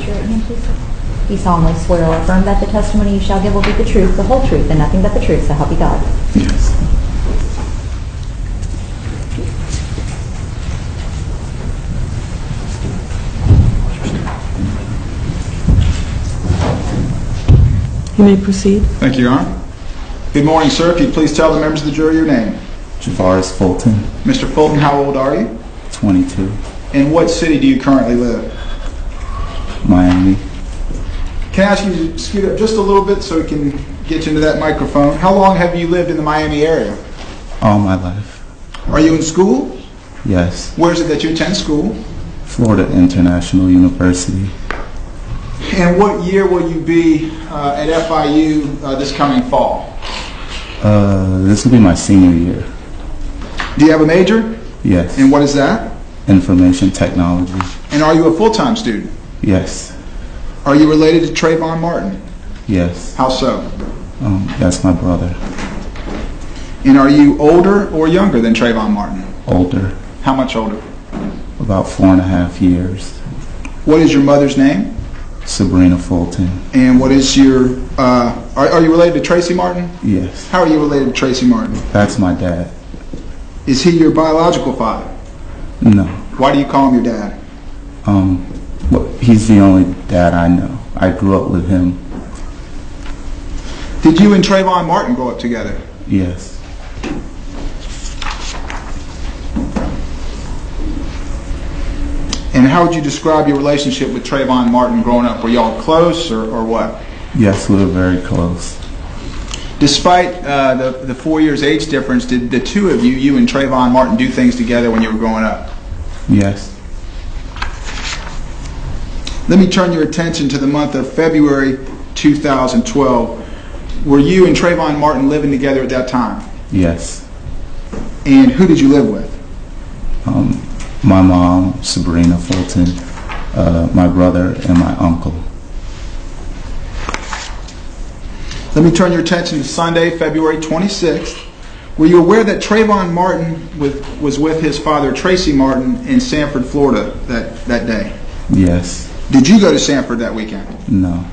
raise your right hand, please, sir. Do you solemnly swear or affirm that the testimony you shall give will be the truth, the whole truth, and nothing but the truth, so help you God? Yes. You may proceed. Thank you, Your Honor. Good morning, sir. If you'd please tell the members of the jury your name. Jahvaris Fulton. Mr. Fulton, how old are you? 22. In what city do you currently live? Miami. Can I ask you to scoot up just a little bit so we can get you into that microphone? How long have you lived in the Miami area? All my life. Are you in school? Yes. Where is it that you attend school? Florida International University. And what year will you be at FIU this coming fall? This will be my senior year. Do you have a major? Yes. And what is that? Information technology. And are you a full-time student? Yes. Are you related to Trayvon Martin? Yes. How so? That's my brother. And are you older or younger than Trayvon Martin? Older. How much older? About 4.5 years. What is your mother's name? Sybrina Fulton. And what is your, are you related to Tracy Martin? Yes. How are you related to Tracy Martin? That's my dad. Is he your biological father? No. Why do you call him your dad? Well, he's the only dad I know. I grew up with him. Did you and Trayvon Martin grow up together? Yes. And how would you describe your relationship with Trayvon Martin growing up? Were y'all close or what? Yes, we were very close. Despite the 4 years age difference, did the two of you, you and Trayvon Martin, do things together when you were growing up? Yes. Let me turn your attention to the month of February 2012. Were you and Trayvon Martin living together at that time? Yes. And who did you live with? My mom, Sybrina Fulton, my brother, and my uncle. Let me turn your attention to Sunday, February 26th. Were you aware that Trayvon Martin was with his father, Tracy Martin, in Sanford, Florida that day? Yes. Did you go to Sanford that weekend? No.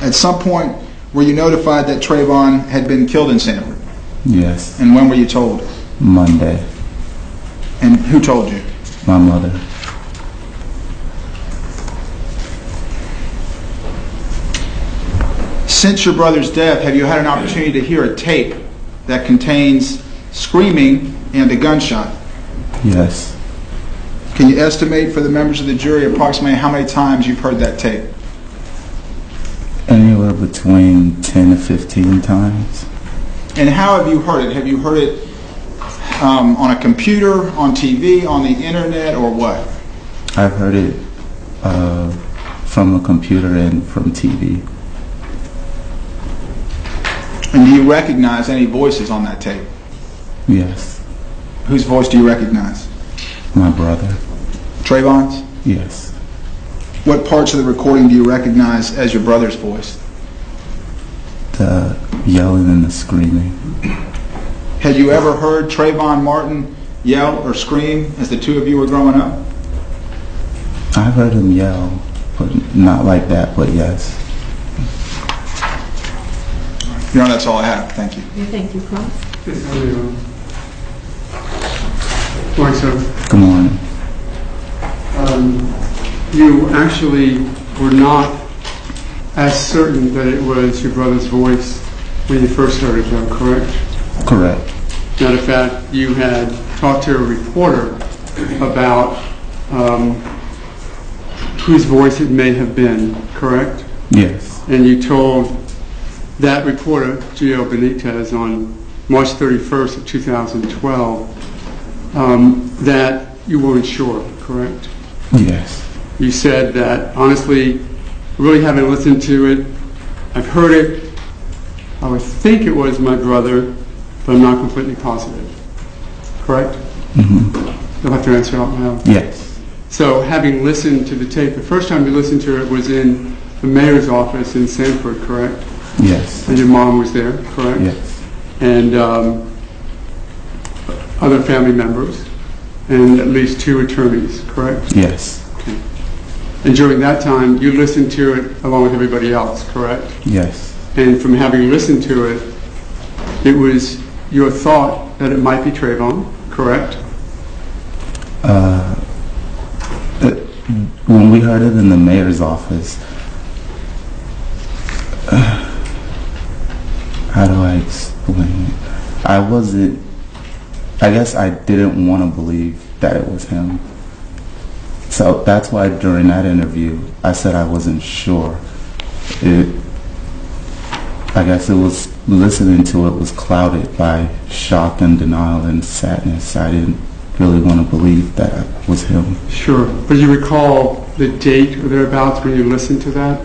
At some point, were you notified that Trayvon had been killed in Sanford? Yes. And when were you told? Monday. And who told you? My mother. Since your brother's death, have you had an opportunity to hear a tape that contains screaming and a gunshot? Yes. Can you estimate for the members of the jury approximately how many times you've heard that tape? Anywhere between 10 to 15 times. And how have you heard it? Have you heard it on a computer, on TV, on the internet, or what? I've heard it from a computer and from TV. And do you recognize any voices on that tape? Yes. Whose voice do you recognize? My brother. Trayvon's? Yes. What parts of the recording do you recognize as your brother's voice? The yelling and the screaming. Had you ever heard Trayvon Martin yell or scream as the two of you were growing up? I've heard him yell, but not like that, but yes. You know, that's all I have. Thank you. Thank you, Carl. Yes, good morning, sir. Good morning. You actually were not as certain that it was your brother's voice when you first heard it, though, correct? Correct. Matter of fact, you had talked to a reporter about whose voice it may have been, correct? Yes. And you told that reporter, Gio Benitez, on March 31st of 2012, that you weren't sure, correct? Yes. You said that, honestly, I really haven't listened to it. I've heard it. I would think it was my brother, but I'm not completely positive. Correct? Mm-hmm. You'll have to answer out loud. Yes. So, having listened to the tape, the first time you listened to it was in the mayor's office in Sanford, correct? Yes. And your mom was there, correct? Yes. And other family members, and at least 2 attorneys, correct? Yes. Okay. And during that time, you listened to it along with everybody else, correct? Yes. And from having listened to it, it was your thought that it might be Trayvon, correct? When we heard it in the mayor's office, how do I explain it? I guess I didn't want to believe that it was him. So that's why during that interview, I said I wasn't sure. I guess it was, listening to it was clouded by shock and denial and sadness. I didn't really want to believe that it was him. Sure. But you recall the date or thereabouts when you listened to that?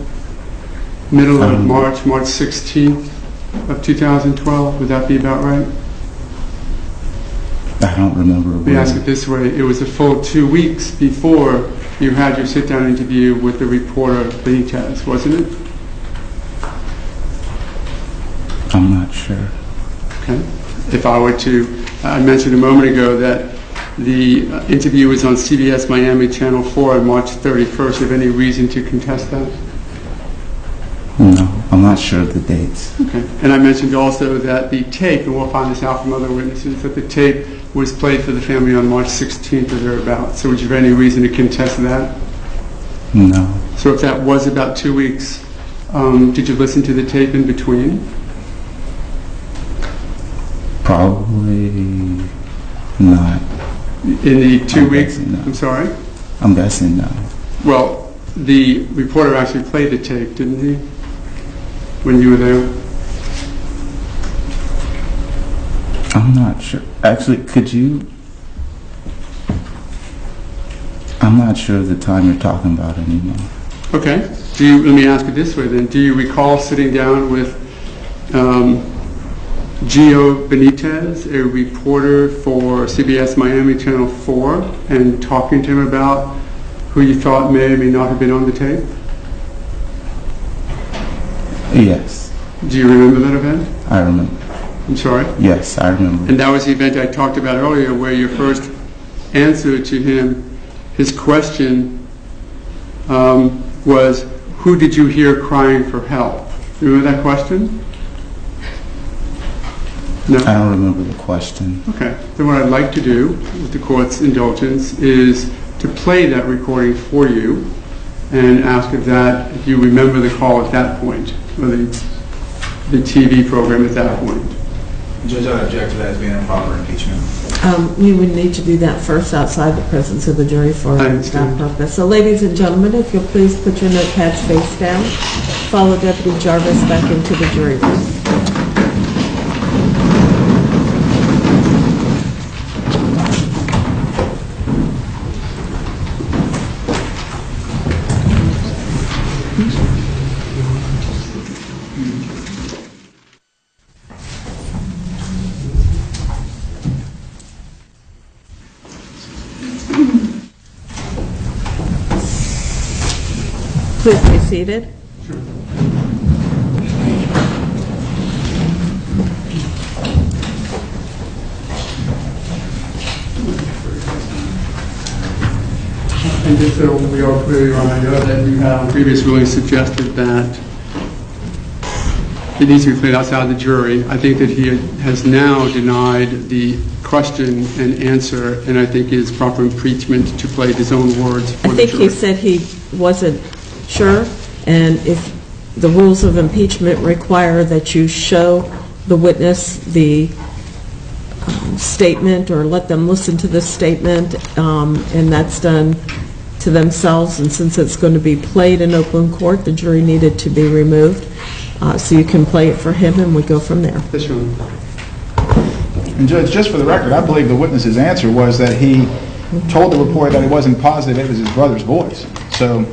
Middle of March 16th of 2012, would that be about right? I don't remember. Let me ask it this way. It was a full 2 weeks before you had your sit-down interview with the reporter Benitez, wasn't it? I'm not sure. Okay. If I were to, I mentioned a moment ago that the interview was on CBS Miami Channel 4 on March 31st. Have any reason to contest that? No, I'm not sure of the dates. Okay. And I mentioned also that the tape, and we'll find this out from other witnesses, that the tape was played for the family on March 16th or thereabouts. So would you have any reason to contest that? No. So if that was about 2 weeks, did you listen to the tape in between? Probably not. In the 2 weeks? Guessing no. I'm sorry? I'm guessing no. Well, the reporter actually played the tape, didn't he? When you were there? I'm not sure. Actually, could you... I'm not sure of the time you're talking about anymore. Okay. Let me ask it this way then. Do you recall sitting down with Gio Benitez, a reporter for CBS Miami Channel 4, and talking to him about who you thought may or may not have been on the tape? Yes. Do you remember that event? I remember. I'm sorry? Yes, I remember. And that was the event I talked about earlier, where your first answer to him, his question was, who did you hear crying for help? Remember that question? No? I don't remember the question. Okay. Then what I'd like to do, with the court's indulgence, is to play that recording for you and ask if you remember the call at that point, or the TV program at that point. Judge, I object to that as being improper impeachment. We would need to do that first outside the presence of the jury for I that understand. purpose. So ladies and gentlemen, if you'll please put your notepads face down, follow Deputy Jarvis back into the jury room. Please be seated. And just so we are clear on, I know that you have previous rulings suggested that it needs to be played outside the jury. I think that he has now denied the question and answer, and I think it is proper impeachment to play his own words for I the think jury. he said he wasn't sure, and if the rules of impeachment require that you show the witness the statement or let them listen to the statement, and that's done to themselves, and since it's going to be played in open court, the jury needed to be removed. So you can play it for him, and we go from there. Yes, Your Honor. And Judge, just for the record, I believe the witness's answer was that he told the reporter that he wasn't positive it was his brother's voice. So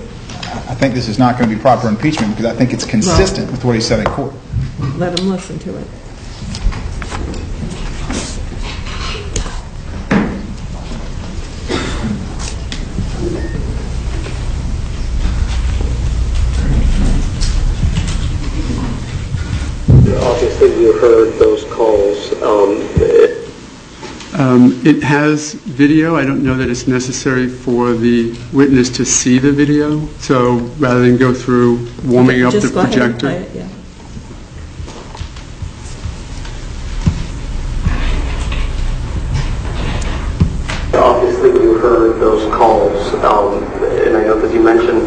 I think this is not going to be proper impeachment because I think it's consistent with what he said in court. Let him listen to it. Obviously, you heard those calls. It has video. I don't know that it's necessary for the witness to see the video. So rather than go through warming up the Just go ahead and projector. play it, yeah. Obviously, you heard those calls, and I know that you mentioned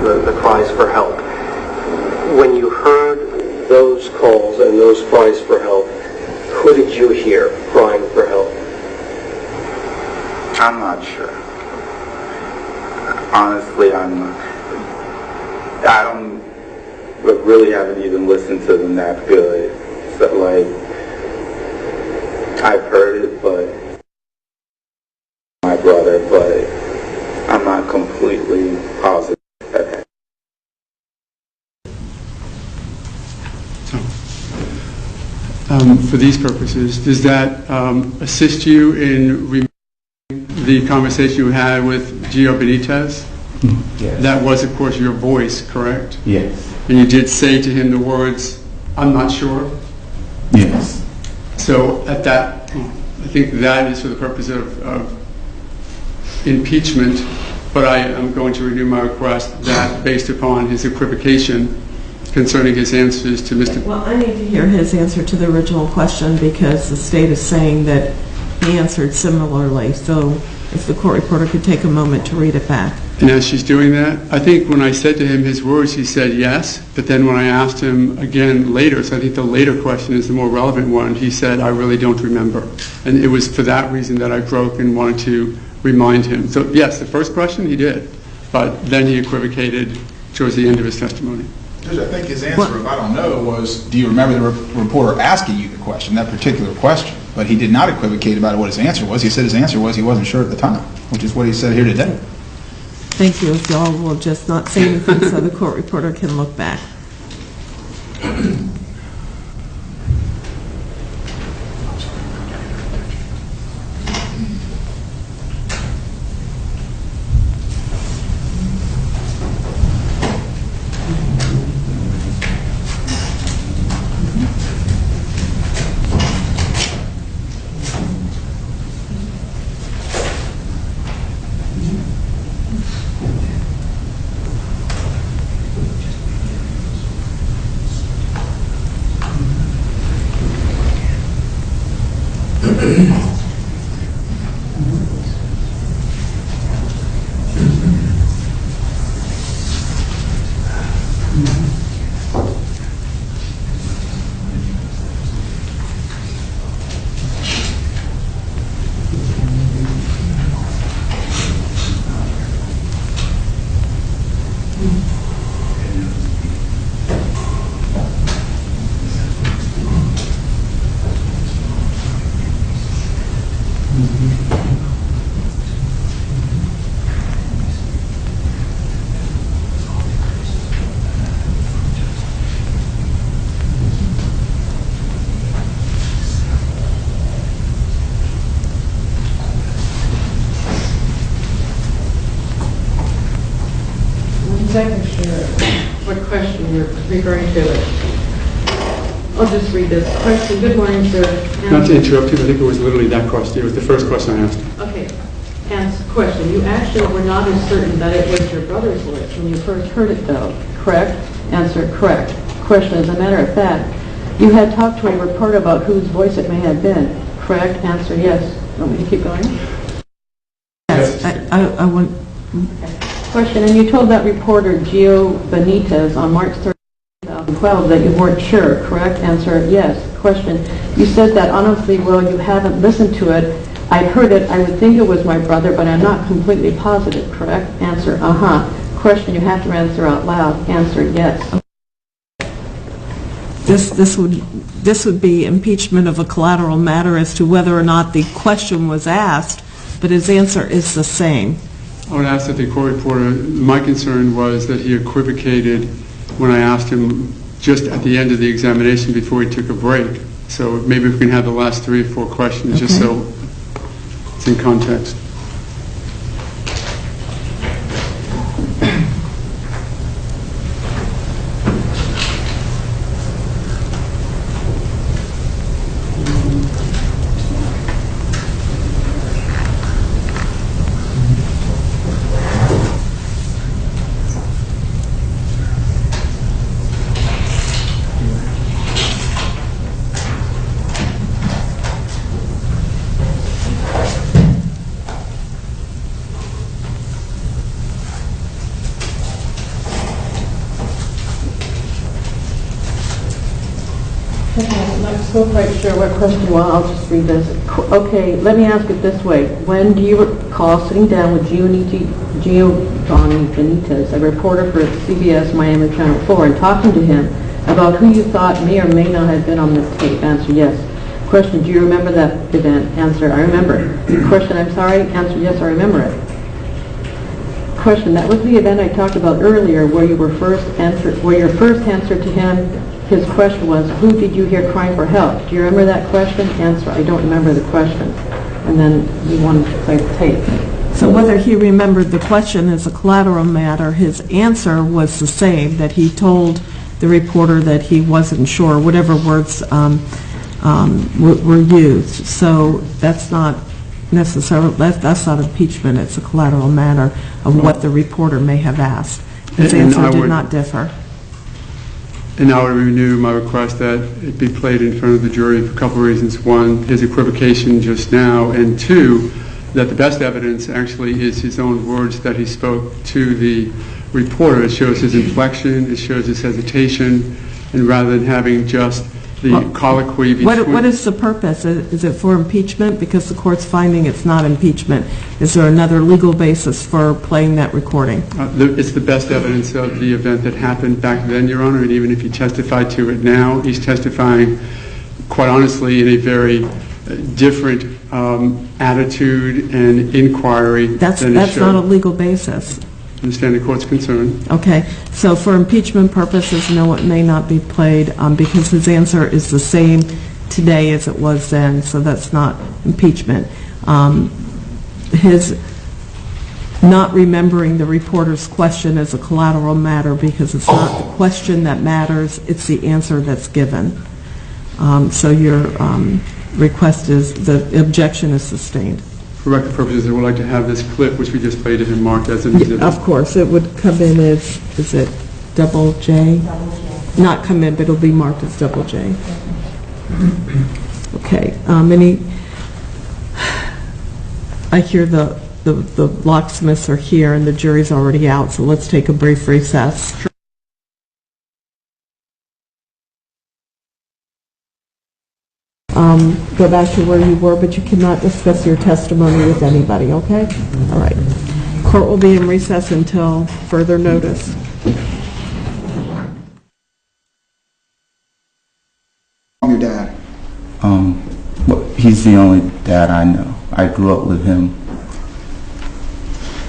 the cries for help. When you heard those calls and those cries for help, who did you hear crying for help? I'm not sure. Honestly, I really haven't even listened to them that good. So, like, I've heard it, but my brother, but I'm not completely positive that For these purposes, does that assist you in remembering the conversation you had with Gio Benitez? Yes. That was, of course, your voice, correct? Yes. And you did say to him the words, "I'm not sure." Yes. So at that, I think that is for the purpose of impeachment, but I am going to renew my request that based upon his equivocation concerning his answers to Mr. Well, I need to hear his answer to the original question because the state is saying that he answered similarly. So if the court reporter could take a moment to read it back. And as she's doing that, I think when I said to him his words, he said yes. But then when I asked him again later, so I think the later question is the more relevant one, he said, "I really don't remember." And it was for that reason that I broke and wanted to remind him. So yes, the first question he did, but then he equivocated towards the end of his testimony. Judge, I think his answer, if I don't know, was, do you remember the reporter asking you the question, that particular question? But he did not equivocate about what his answer was. He said his answer was he wasn't sure at the time, which is what he said here today. Thank you. If y'all will just not say anything so the court reporter can look back. Second, what question you're referring to. I'll just read this question. Good morning, sir. Not to interrupt you, I think it was literally that question. It was the first question I asked. Okay. Answer question. You actually were not as certain that it was your brother's voice when you first heard it, though, correct? Answer, correct. Question, as a matter of fact, you had talked to a reporter about whose voice it may have been, correct? Answer, yes. Want me to keep going? Yes, I want... Question, and you told that reporter, Gio Benitez, on March 3rd, 2012, that you weren't sure, correct? Answer, yes. Question, you said that honestly, well, you haven't listened to it. I'd heard it. I would think it was my brother, but I'm not completely positive, correct? Answer, uh-huh. Question, you have to answer out loud. Answer, yes. This would be impeachment of a collateral matter as to whether or not the question was asked, but his answer is the same. I would ask that the court reporter, my concern was that he equivocated when I asked him just at the end of the examination before he took a break. So maybe we can have the last 3 or 4 questions just so it's in context. I'm not so quite sure what question, well, I'll just read this. Okay, let me ask it this way. When do you recall sitting down with Giovanni Benitez, a reporter for CBS Miami Channel 4, and talking to him about who you thought may or may not have been on the tape? Answer, yes. Question, do you remember that event? Answer, I remember. Question, I'm sorry? Answer, yes, I remember it. Question, that was the event I talked about earlier where your first answer to him, his question was, who did you hear crying for help? Do you remember that question? Answer, I don't remember the question. And then you wanted to play the tape. So whether he remembered the question is a collateral matter, his answer was the same, that he told the reporter that he wasn't sure, whatever words were used. So that's not necessarily, that's not impeachment, it's a collateral matter of what the reporter may have asked. His answer did not differ. And I would renew my request that it be played in front of the jury for a couple of reasons. One, his equivocation just now, and two, that the best evidence actually is his own words that he spoke to the reporter. It shows his inflection, it shows his hesitation, and rather than having just the colloquy between... What is the purpose? Is it for impeachment? Because the court's finding it's not impeachment. Is there another legal basis for playing that recording? It's the best evidence of the event that happened back then, Your Honor, and even if he testified to it now, he's testifying, quite honestly, in a very different attitude and inquiry. That's not a legal basis. I understand the court's concern. Okay, so for impeachment purposes, no, it may not be played because his answer is the same today as it was then, so that's not impeachment. His not remembering the reporter's question is a collateral matter because it's not the question that matters, it's the answer that's given. So your request is, the objection is sustained. For record purposes, I would like to have this clip, which we just played, it and marked as an exhibit. Of course, it would come in as, is it double J? Not come in, but it'll be marked as double J. Okay. I hear the locksmiths are here and the jury's already out, so let's take a brief recess. Go back to where you were, but you cannot discuss your testimony with anybody, okay? All right. Court will be in recess until further notice. Your dad? Well, he's the only dad I know. I grew up with him.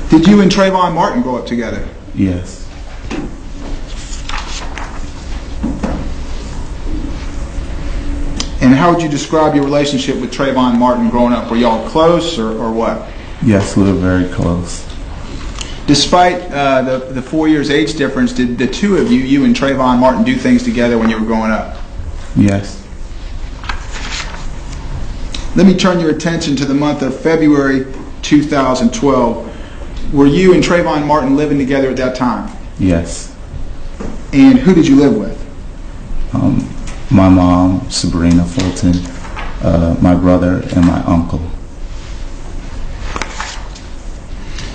Did you and Trayvon Martin grow up together? Yes. And how would you describe your relationship with Trayvon Martin growing up? Were y'all close or what? Yes, we were very close. Despite the 4 years age difference, did the two of you and Trayvon Martin, do things together when you were growing up? Yes. Let me turn your attention to the month of February 2012. Were you and Trayvon Martin living together at that time? Yes. And who did you live with? My mom, Sybrina Fulton, my brother, and my uncle.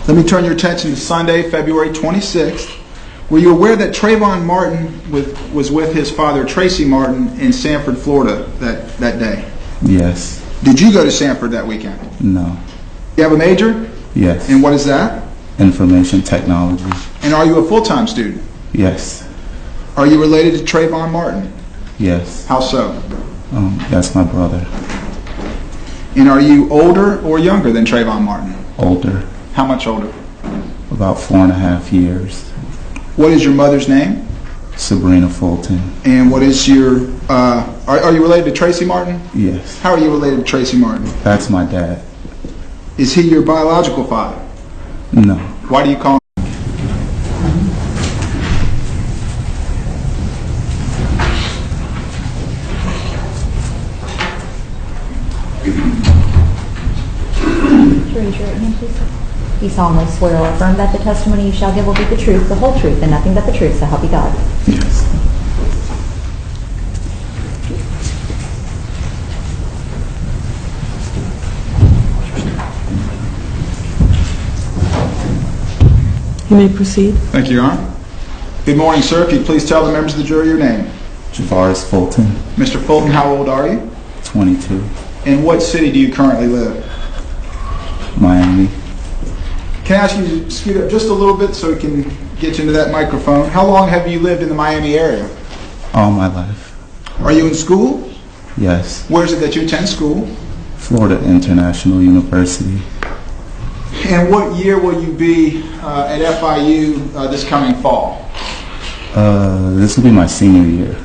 Let me turn your attention to Sunday, February 26th. Were you aware that Trayvon Martin was with his father, Tracy Martin, in Sanford, Florida that day? Yes. Did you go to Sanford that weekend? No. You have a major? Yes. And what is that? Information technology. And are you a full-time student? Yes. Are you related to Trayvon Martin? Yes. How so? That's my brother. And are you older or younger than Trayvon Martin? Older. How much older? About 4.5 years. What is your mother's name? Sybrina Fulton. And what is your, are you related to Tracy Martin? Yes. How are you related to Tracy Martin? That's my dad. Is he your biological father? No. Why do you call him? Raise your right hand, please. You solemnly swear or affirm that the testimony you shall give will be the truth, the whole truth, and nothing but the truth, so help you God. Yes. You may proceed. Thank you, Your Honor. Good morning, sir. If you'd please tell the members of the jury your name. Jahvaris Fulton, Mr. Fulton, how old are you? 22, In what city do you currently live? Miami. Can I ask you to scoot up just a little bit so we can get you into that microphone? How long have you lived in the Miami area? All my life. Are you in school? Yes. Where is it that you attend school? Florida International University. And what year will you be at FIU this coming fall? This will be my senior year.